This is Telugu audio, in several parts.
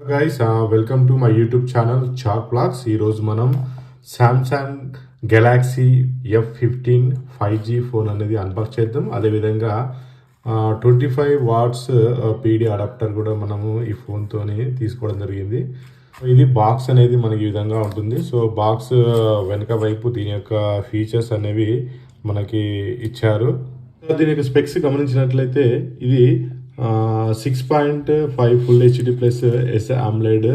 Guys welcome to my YouTube channel చాక్ బ్లాగ్స్. ఈరోజు మనం Samsung Galaxy F15 5G phone అనేది అన్బాక్స్ చేద్దాం. అదేవిధంగా 25 వాట్స్ పీడీ అడాప్టర్ కూడా మనము ఈ ఫోన్తోని తీసుకోవడం జరిగింది. ఇది బాక్స్ అనేది మనకి ఈ విధంగా ఉంటుంది. సో బాక్స్ వెనక వైపు దీని యొక్క ఫీచర్స్ అనేవి మనకి ఇచ్చారు. దీని యొక్క స్పెక్స్ గమనించినట్లయితే ఇది 6.5 full HD plus S AMOLED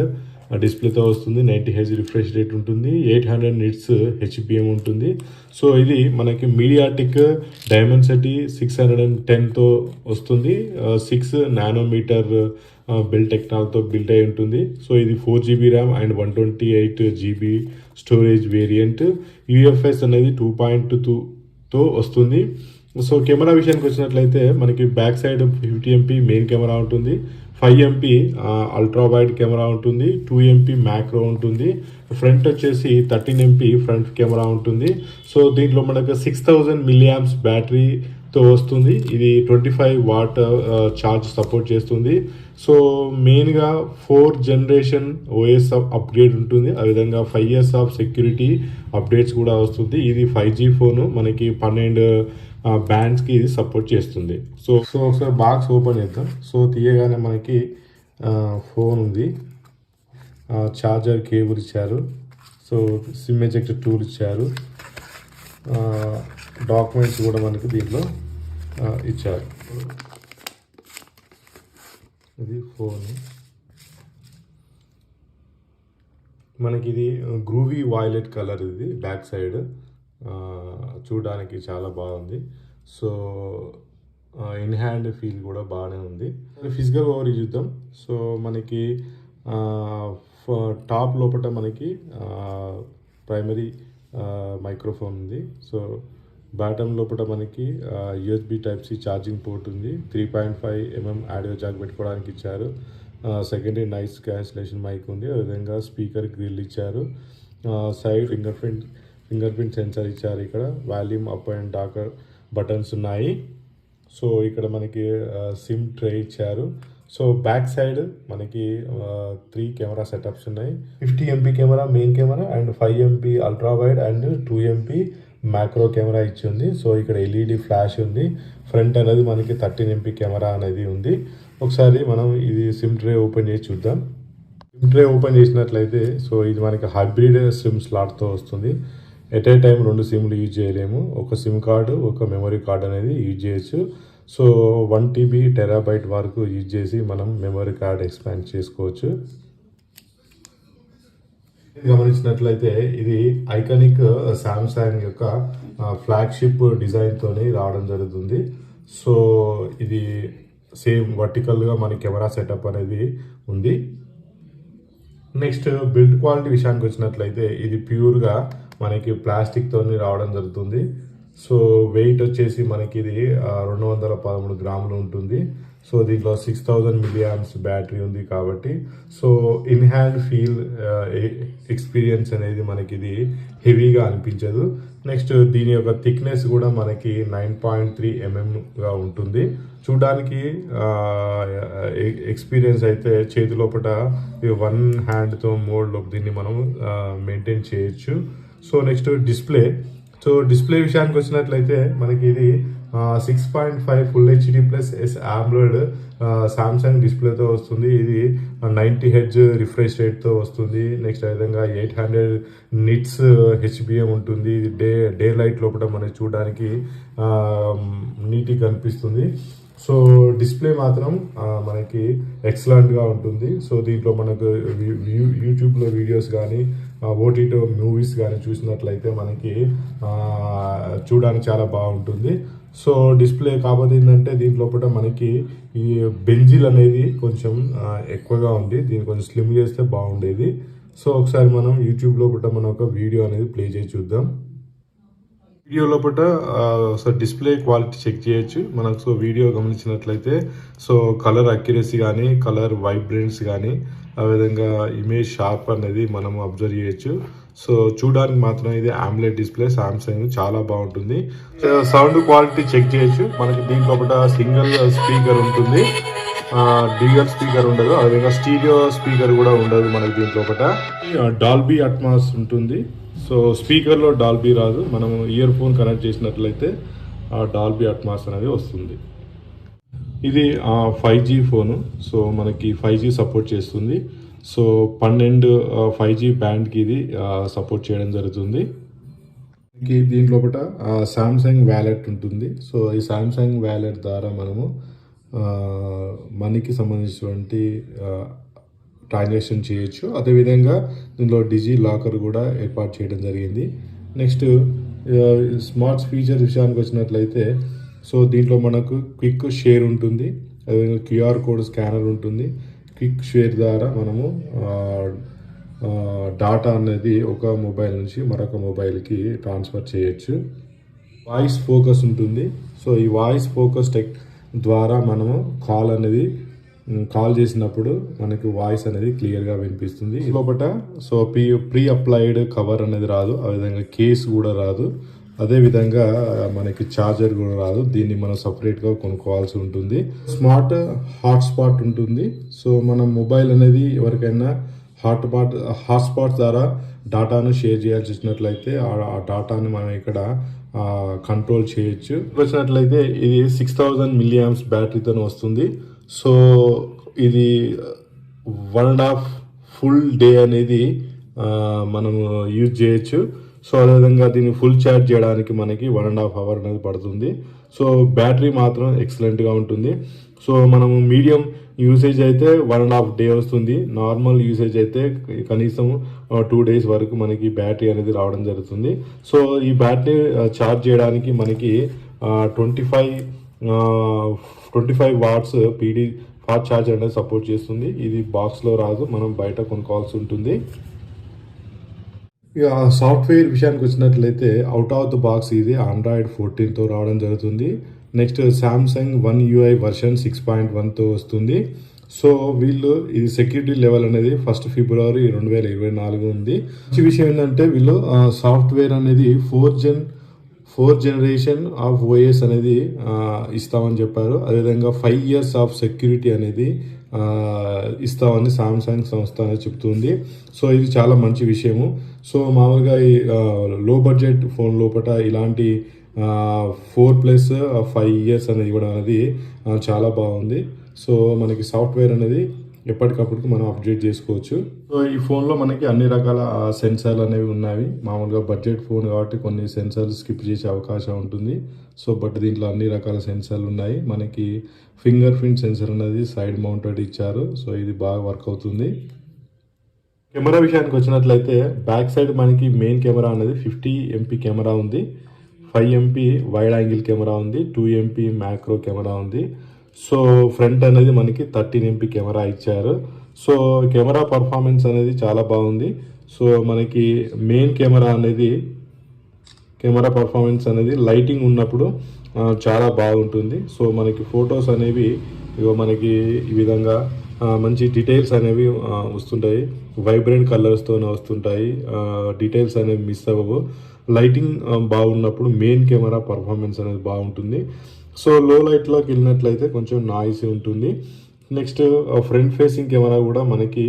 డిస్ప్లేతో వస్తుంది. 90 Hz రిఫ్రెష్ రేట్ ఉంటుంది. 800 నిట్స్ HBM ఉంటుంది. సో ఇది మనకి మీడియాటెక్ డైమెన్సిటీ 610తో వస్తుంది. 6 నానోమీటర్ బిల్డ్ టెక్నాలజీతో బిల్డ్ అయి ఉంటుంది. సో ఇది 4GB RAM and 128GB storage variant. UFS అనేది 2.2తో వస్తుంది. సో కెమెరా విషయానికి వచ్చినట్లయితే మనకి back side 50MP main camera ఉంటుంది. 5MP అల్ట్రా వైడ్ కెమెరా ఉంటుంది. 2MP మ్యాక్రో ఉంటుంది. ఫ్రంట్ వచ్చేసి 13MP ఫ్రంట్ కెమెరా ఉంటుంది. సో దీంట్లో మనకు 6000 mAh బ్యాటరీతో వస్తుంది. ఇది 25 వాట్ ఛార్జ్ సపోర్ట్ చేస్తుంది. సో మెయిన్గా 4th జనరేషన్ OS అప్గ్రేడ్ ఉంటుంది. అదేవిధంగా 5 years ఆఫ్ సెక్యూరిటీ అప్డేట్స్ కూడా వస్తుంది. ఇది 5G ఫోను. మనకి 12 బ్యాండ్స్కి ఇది సపోర్ట్ చేస్తుంది. సో ఒకసారి బాక్స్ ఓపెన్ చేద్దాం. సో తీయగానే మనకి ఫోన్ ఉంది. ఛార్జర్ కేబుల్ ఇచ్చారు. సో సిమ్ ఎజెక్టర్ టూల్ ఇచ్చారు. డాక్యుమెంట్స్ కూడా మనకి దీంట్లో ఇచ్చారు. ఇది ఫోన్ మనకి ఇది గ్రూవీ వాయిలెట్ కలర్. ఇది బ్యాక్ సైడ్ చూడడానికి చాలా బాగుంది. సో ఇన్ హ్యాండ్ ఫీల్ కూడా బాగానే ఉంది. ఫిజికల్ ఓవర్ చూద్దాం. సో మనకి టాప్ లోపల మనకి ప్రైమరీ మైక్రోఫోన్ ఉంది. సో బాటమ్ లోపల మనకి USB Type-C ఛార్జింగ్ పోర్ట్ ఉంది. 3.5mm ఆడియో జాక్ పెట్టుకోవడానికి ఇచ్చారు. సెకండరీ నాయిస్ క్యాన్సిలేషన్ మైక్ ఉంది. అదేవిధంగా స్పీకర్ గ్రిల్ ఇచ్చారు. సైడ్ ఫింగర్ ప్రింట్ సెన్సార్ ఇచ్చారు. ఇక్కడ వాల్యూమ్ అప్ అండ్ డాక్ బటన్స్ ఉన్నాయి. సో ఇక్కడ మనకి సిమ్ ట్రే ఇచ్చారు. సో బ్యాక్ సైడ్ మనకి 3 కెమెరా సెటప్స్ ఉన్నాయి. 50MP camera main camera and 5MP ultra wide and 2MP macro camera ఇచ్చింది. సో ఇక్కడ LED ఫ్లాష్ ఉంది. ఫ్రంట్ అనేది మనకి 13MP కెమెరా అనేది ఉంది. ఒకసారి మనం ఇది సిమ్ ట్రే ఓపెన్ చేసి చూద్దాం. సిమ్ ట్రే ఓపెన్ చేసినట్లయితే సో ఇది మనకి హైబ్రిడ్ సిమ్ స్లాట్తో వస్తుంది. ఎట్ ఏ టైం 2 సిమ్లు యూజ్ చేయలేము. ఒక సిమ్ కార్డు ఒక మెమరీ కార్డు అనేది యూజ్ చేయొచ్చు. సో 1TB టెరాబైట్ వరకు యూజ్ చేసి మనం మెమరీ కార్డ్ ఎక్స్పాండ్ చేసుకోవచ్చు. గమనించినట్లయితే ఇది ఐకానిక్ సామ్సంగ్ యొక్క ఫ్లాగ్షిప్ డిజైన్తోని రావడం జరుగుతుంది. సో ఇది సేమ్ వర్టికల్గా మన కెమెరా సెటప్ అనేది ఉంది. నెక్స్ట్ బిల్డ్ క్వాలిటీ విషయానికి వచ్చినట్లయితే ఇది ప్యూర్గా మనకి ప్లాస్టిక్తో రావడం జరుగుతుంది. సో వెయిట్ వచ్చేసి మనకి ఇది 213 గ్రాములు ఉంటుంది. సో దీంట్లో 6000 mAh బ్యాటరీ ఉంది కాబట్టి so in hand feel experience అనేది మనకి ఇది హెవీగా అనిపించదు. నెక్స్ట్ దీని యొక్క థిక్నెస్ కూడా మనకి 9.3mm ఉంటుంది. చూడడానికి ఎక్స్పీరియన్స్ అయితే చేతి లోపల 1 హ్యాండ్తో మోడ్లో దీన్ని మనం మెయింటైన్ చేయొచ్చు. So next display. So display విషయానికి వచ్చినట్లయితే మనకి ఇది 6.5 full HD plus S AMOLED Samsung డిస్ప్లేతో వస్తుంది. ఇది 90 Hz రిఫ్రెష్ రేట్తో వస్తుంది. నెక్స్ట్ విధంగా 800 నిట్స్ HBM ఉంటుంది. ఇది డే లైట్ లోపల మనకి చూడడానికి నీట్గా కనిపిస్తుంది. సో డిస్ప్లే మాత్రం మనకి ఎక్సలెంట్గా ఉంటుంది. సో దీంట్లో మనకు యూట్యూబ్లో వీడియోస్ కానీ OTT మూవీస్ కానీ చూసినట్లయితే మనకి చూడడానికి చాలా బాగుంటుంది. సో డిస్ప్లే కాకపోతే ఏంటంటే దీంట్లో మనకి ఈ బెంజిల్ అనేది కొంచెం ఎక్కువగా ఉంది. దీన్ని కొంచెం స్లిమ్ చేస్తే బాగుండేది. సో ఒకసారి మనం యూట్యూబ్ లోపల మనం ఒక వీడియో అనేది ప్లే చేసి చూద్దాం. వీడియో లోపల సో డిస్ప్లే క్వాలిటీ చెక్ చేయొచ్చు మనకు. సో వీడియో గమనించినట్లయితే సో కలర్ అక్యురసీ కానీ కలర్ వైబ్రెన్స్ కానీ అదేవిధంగా ఇమేజ్ షార్ప్ అనేది మనం అబ్జర్వ్ చేయొచ్చు. సో చూడడానికి మాత్రం ఇది AMOLED డిస్ప్లే సామ్సంగ్ చాలా బాగుంటుంది. సౌండ్ క్వాలిటీ చెక్ చేయొచ్చు మనకి. దీంట్లో సింగిల్ స్పీకర్ ఉంటుంది. డ్యూయల్ స్పీకర్ ఉండదు, అదేవిధంగా స్టీరియో స్పీకర్ కూడా ఉండదు మనకి దీంట్లో. ఒకట డాల్బీ అట్మాస్ ఉంటుంది. సో స్పీకర్లో డాల్బీ రాదు, మనం ఇయర్ ఫోన్ కనెక్ట్ చేసినట్లయితే డాల్బీ అట్మాస్ అనేది వస్తుంది. ఇది 5G ఫోను. సో మనకి 5G సపోర్ట్ చేస్తుంది. సో 12 5G బ్యాండ్కి ఇది సపోర్ట్ చేయడం జరుగుతుంది. దీంట్లో ఒకట సామ్సంగ్ వ్యాలెట్ ఉంటుంది. సో ఈ సామ్సంగ్ వ్యాలెట్ ద్వారా మనము మనీకి సంబంధించినటువంటి ట్రాన్సాక్షన్ చేయొచ్చు. అదేవిధంగా దీనిలో డిజి లాకర్ కూడా ఏర్పాటు చేయడం జరిగింది. నెక్స్ట్ స్మార్ట్ ఫీచర్ విషయానికి వచ్చినట్లయితే, సో దీంట్లో మనకు క్విక్ షేర్ ఉంటుంది, అదేవిధంగా QR కోడ్ స్కానర్ ఉంటుంది. క్విక్ షేర్ ద్వారా మనము డాటా అనేది ఒక మొబైల్ నుంచి మరొక మొబైల్కి ట్రాన్స్ఫర్ చేయొచ్చు. వాయిస్ ఫోకస్ ఉంటుంది. సో ఈ వాయిస్ ఫోకస్ టెక్ ద్వారా మనము కాల్ చేసినప్పుడు మనకి వాయిస్ అనేది క్లియర్గా వినిపిస్తుంది. లోపల సో ప్రీ అప్లైడ్ కవర్ అనేది రాదు, అదేవిధంగా కేస్ కూడా రాదు, అదేవిధంగా మనకి ఛార్జర్ కూడా రాదు. దీన్ని మనం సపరేట్గా కొనుక్కోవాల్సి ఉంటుంది. స్మార్ట్ హాట్స్పాట్ ఉంటుంది. సో మనం మొబైల్ అనేది ఎవరికైనా హాట్స్పాట్ ద్వారా డాటాను షేర్ చేయాల్సి వచ్చినట్లయితే ఆ డాటాని మనం ఇక్కడ కంట్రోల్ చేయొచ్చు. వచ్చినట్లయితే ఇది 6000 mAh బ్యాటరీతో వస్తుంది. సో ఇది 1.5 ఫుల్ డే అనేది మనము యూజ్ చేయొచ్చు. సో అదేవిధంగా దీన్ని ఫుల్ ఛార్జ్ చేయడానికి మనకి 1.5 hour అనేది పడుతుంది. సో బ్యాటరీ మాత్రం ఎక్సలెంట్గా ఉంటుంది. సో మనము మీడియం యూసేజ్ అయితే 1.5 day వస్తుంది. నార్మల్ యూసేజ్ అయితే కనీసం 2 days వరకు మనకి బ్యాటరీ అనేది రావడం జరుగుతుంది. సో ఈ బ్యాటరీ ఛార్జ్ చేయడానికి మనకి 25 watts PD ఫాస్ట్ ఛార్జ్ అనేది సపోర్ట్ చేస్తుంది. ఇది బాక్స్లో రాదు, మనం బయట కొనుక్కోవాల్సి ఉంటుంది. ఇక సాఫ్ట్వేర్ విషయానికి వచ్చినట్లయితే అవుట్ ఆఫ్ ద బాక్స్ ఇది Android 14తో రావడం జరుగుతుంది. Next Samsung One UI version 6.1తో వస్తుంది. సో వీళ్ళు ఇది సెక్యూరిటీ లెవెల్ అనేది 1 February 2024 ఉంది. మంచి విషయం ఏంటంటే వీళ్ళు సాఫ్ట్వేర్ అనేది 4th generation ఆఫ్ OS అనేది ఇస్తామని చెప్పారు. అదేవిధంగా 5 years ఆఫ్ సెక్యూరిటీ అనేది ఇస్తామని సామ్సంగ్ సంస్థ అనేది చెప్తుంది. సో ఇది చాలా మంచి విషయము. సో మామూలుగా ఈ లో బడ్జెట్ ఫోన్ లోపల ఇలాంటి 4+5 years అనేది ఇవ్వడం అనేది చాలా బాగుంది. సో మనకి సాఫ్ట్వేర్ అనేది ఎప్పటికప్పుడు మనం అప్డేట్ చేసుకోవచ్చు. సో ఈ ఫోన్లో మనకి అన్ని రకాల సెన్సార్లు అనేవి ఉన్నాయి. మామూలుగా బడ్జెట్ ఫోన్ కాబట్టి కొన్ని సెన్సార్లు స్కిప్ చేసే అవకాశం ఉంటుంది. సో బట్ దీంట్లో అన్ని రకాల సెన్సార్లు ఉన్నాయి. మనకి ఫింగర్ ప్రింట్ సెన్సార్ అనేది సైడ్ మౌంటెడ్ ఇచ్చారు. సో ఇది బాగా వర్క్ అవుతుంది. కెమెరా విషయానికి వచ్చినట్లయితే బ్యాక్ సైడ్ మనకి మెయిన్ కెమెరా అనేది 50 MP కెమెరా ఉంది, 5 MP వైడ్ యాంగిల్ కెమెరా ఉంది, 2 MP మ్యాక్రో కెమెరా ఉంది. సో ఫ్రంట్ అనేది మనకి 13 MP కెమెరా ఇచ్చారు. సో కెమెరా పర్ఫార్మెన్స్ అనేది చాలా బాగుంది. సో మనకి మెయిన్ కెమెరా పర్ఫార్మెన్స్ అనేది లైటింగ్ ఉన్నప్పుడు చాలా బాగుంటుంది. సో మనకి ఫొటోస్ అనేవి మనకి ఈ విధంగా మంచి డీటెయిల్స్ అనేవి వస్తుంటాయి, వైబ్రెంట్ కలర్స్తో వస్తుంటాయి, డీటెయిల్స్ అనేవి మిస్ అవ్వవు. లైటింగ్ బాగున్నప్పుడు మెయిన్ కెమెరా పర్ఫార్మెన్స్ అనేది బాగుంటుంది. సో లో లైట్లోకి వెళ్ళినట్లయితే కొంచెం నాయిస్ ఉంటుంది. నెక్స్ట్ ఫ్రంట్ ఫేసింగ్ కెమెరా కూడా మనకి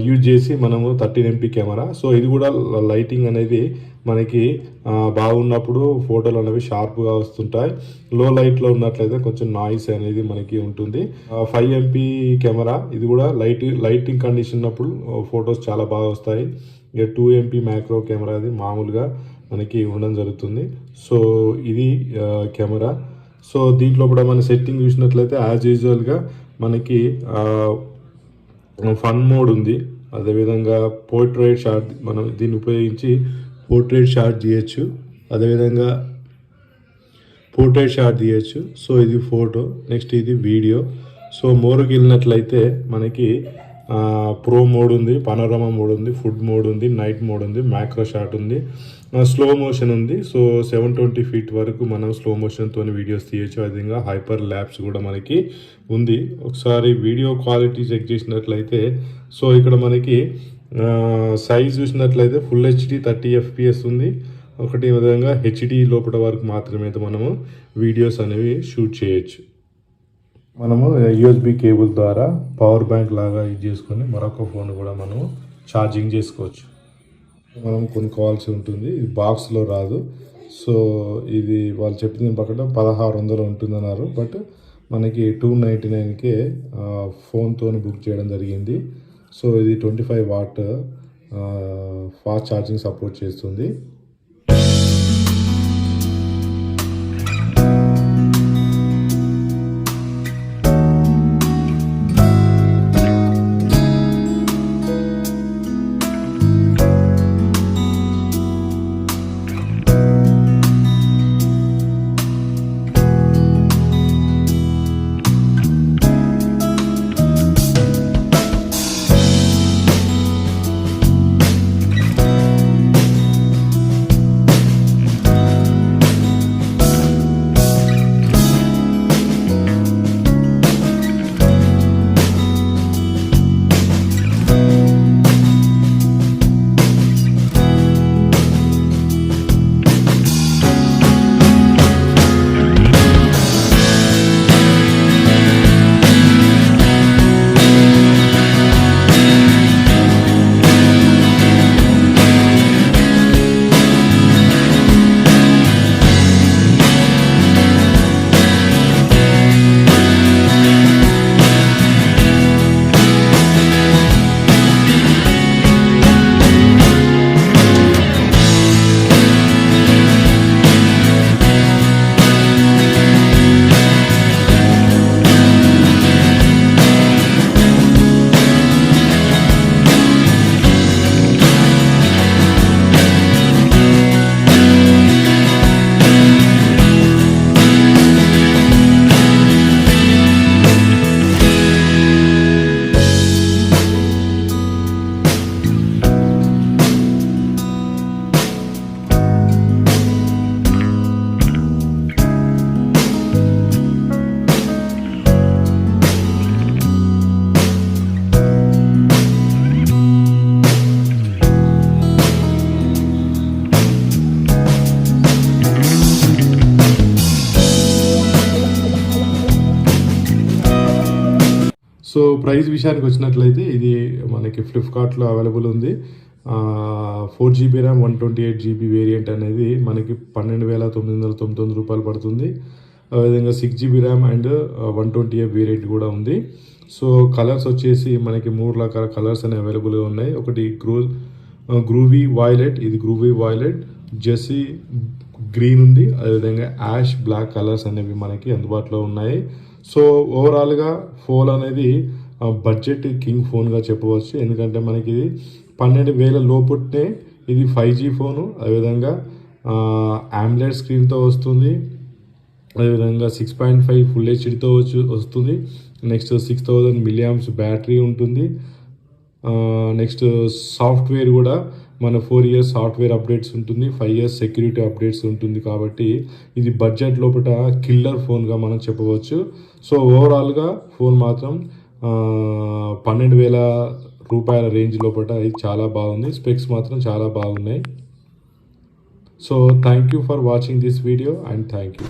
యూజ్ చేసి మనము 13 MP కెమెరా. సో ఇది కూడా లైటింగ్ అనేది మనకి బాగున్నప్పుడు ఫోటోలు అనేవి షార్ప్గా వస్తుంటాయి. లో లైట్లో ఉన్నట్లయితే కొంచెం నాయిస్ అనేది మనకి ఉంటుంది. 5 MP కెమెరా, ఇది కూడా లైటింగ్ కండిషన్ ఉన్నప్పుడు ఫొటోస్ చాలా బాగా వస్తాయి. ఇక 2 MP మ్యాక్రో కెమెరా అది మామూలుగా మనకి ఉండడం జరుగుతుంది. సో ఇది కెమెరా. సో దీంట్లో కూడా మన సెట్టింగ్ చూసినట్లయితే యాజ్ యూజువల్గా మనకి ఫన్ మోడ్ ఉంది, అదేవిధంగా పోర్ట్రేట్ షాట్, మనం దీన్ని ఉపయోగించి పోర్ట్రేట్ షాట్ తీయచ్చు, అదేవిధంగా పోర్ట్రేట్ షాట్ తీయచ్చు. సో ఇది ఫోటో, నెక్స్ట్ ఇది వీడియో. సో మోర్కి వెళ్ళినట్లయితే మనకి ప్రో మోడ్ ఉంది, పనోరమా మోడ్ ఉంది, ఫుడ్ మోడ్ ఉంది, నైట్ మోడ్ ఉంది, మ్యాక్రో షాట్ ఉంది, స్లో మోషన్ ఉంది. సో 720 feet వరకు మనం స్లో మోషన్తో వీడియోస్ తీయచ్చు. అదేవిధంగా హైపర్ ల్యాబ్స్ కూడా మనకి ఉంది. ఒకసారి వీడియో క్వాలిటీ చెక్ చేసినట్లయితే సో ఇక్కడ మనకి సైజ్ చూసినట్లయితే ఫుల్ HD 30 FPS ఉంది. ఒకటి విధంగా HD లోపల వరకు మాత్రమే మనము వీడియోస్ అనేవి షూట్ చేయొచ్చు. మనము యూఎస్బి కేబుల్ ద్వారా పవర్ బ్యాంక్ లాగా యూజ్ చేసుకొని మరొక ఫోన్ కూడా మనము ఛార్జింగ్ చేసుకోవచ్చు. మనం కొనుక్కోవాల్సి ఉంటుంది, ఇది బాక్స్లో రాదు. సో ఇది వాళ్ళు చెప్పిన ప్రకారం 1600 ఉంటుందన్నారు. బట్ మనకి 299కే ఫోన్తో బుక్ చేయడం జరిగింది. సో ఇది 25 వాట్ ఫాస్ట్ ఛార్జింగ్ సపోర్ట్ చేస్తుంది. సో ప్రైస్ విషయానికి వచ్చినట్లయితే ఇది మనకి ఫ్లిప్కార్ట్లో అవైలబుల్ ఉంది. 4GB ర్యామ్ 128GB వేరియంట్ అనేది మనకి 12,999 రూపాయలు పడుతుంది. అదేవిధంగా 6GB ర్యామ్ అండ్ 128 వేరియంట్ కూడా ఉంది. సో కలర్స్ వచ్చేసి మనకి 3 రకాల కలర్స్ అనేవి అవైలబుల్గా ఉన్నాయి. ఒకటి గ్రూవీ వైలెట్, ఇది గ్రూవీ వైలెట్, జెస్సీ గ్రీన్ ఉంది. అదేవిధంగా యాష్ బ్లాక్ కలర్స్ అనేవి మనకి అందుబాటులో ఉన్నాయి. సో ఓవరాల్గా ఫోన్ అనేది బడ్జెట్ కింగ్ ఫోన్గా చెప్పవచ్చు. ఎందుకంటే మనకి ఇది 12,000 లోపునే ఇది 5G ఫోను. అదేవిధంగా AMOLED స్క్రీన్తో వస్తుంది. అదేవిధంగా 6.5 ఫుల్ హెచ్డీతో వస్తుంది. నెక్స్ట్ 6000 mAh బ్యాటరీ ఉంటుంది. నెక్స్ట్ సాఫ్ట్వేర్ కూడా మన 4 years సాఫ్ట్వేర్ అప్డేట్స్ ఉంటుంది, 5 years సెక్యూరిటీ అప్డేట్స్ ఉంటుంది. కాబట్టి ఇది బడ్జెట్ లోపల కిల్లర్ ఫోన్గా మనం చెప్పవచ్చు. సో ఓవరాల్గా ఫోన్ మాత్రం 12,000 రూపాయల రేంజ్ లోపల ఇది చాలా బాగుంది. స్పెక్స్ మాత్రం చాలా బాగున్నాయి. So thank you for watching this video and thank you.